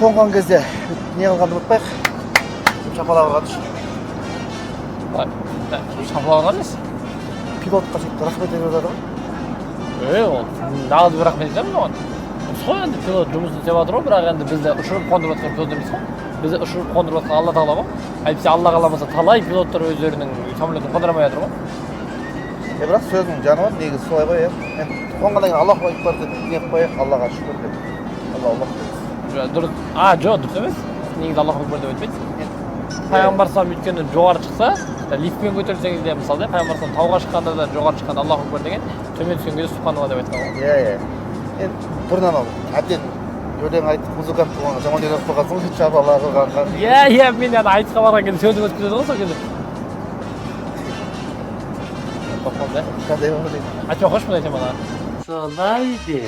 қонған кезде не қылғанды ұмытпайық. Шапалақ ұрғанды. Шапалақ ұрған емес? Пилотқа сөйтіп рахмет деп жатады ғой. Ол нағыз бір рахмет етемін оған. Сол енді пилот жұмысын істеп жатыр ғой, бірақ енді бізді ұшырып қондырып жатқан пилот емес қой. Бізді ұшырып қондырып жатқан Алла тағала ғой. Әйтпесе Алла қаламаса талай пилоттар өздерінің самолетін қондырамай жатыр ғой. Бірақ сөздің жаны бар, негізі солай ғой. Енді қонғаннан кейін Аллаху акбар деп не қояйық, Аллаға шүкір деп. Аллах дұрыс. Жоқ, дұрыс емес. Негізі Аллаху акбар деп айтпайды. Пайғамбар салам өйткені жоғары шықса, лифтпен көтерілсеңіз де мысалы, пайғамбар салам тауға шыққанда да жоғары шыққанда Аллаху акбар деген, төмен түскен кезде субханалла деп айтқан ғой. Иә. Енді бұрыннан ал әбден өлең айтып музыкант болғанға жаман үйреніп қалғансың ғой, шапалақ ұрғанға. Иә, мен ана айтысқа барған кезде сөзім өткізеді ғой сол кезде. Қандай болу дейді. Айтпай қойшы бұны айтамын ана. Солай де.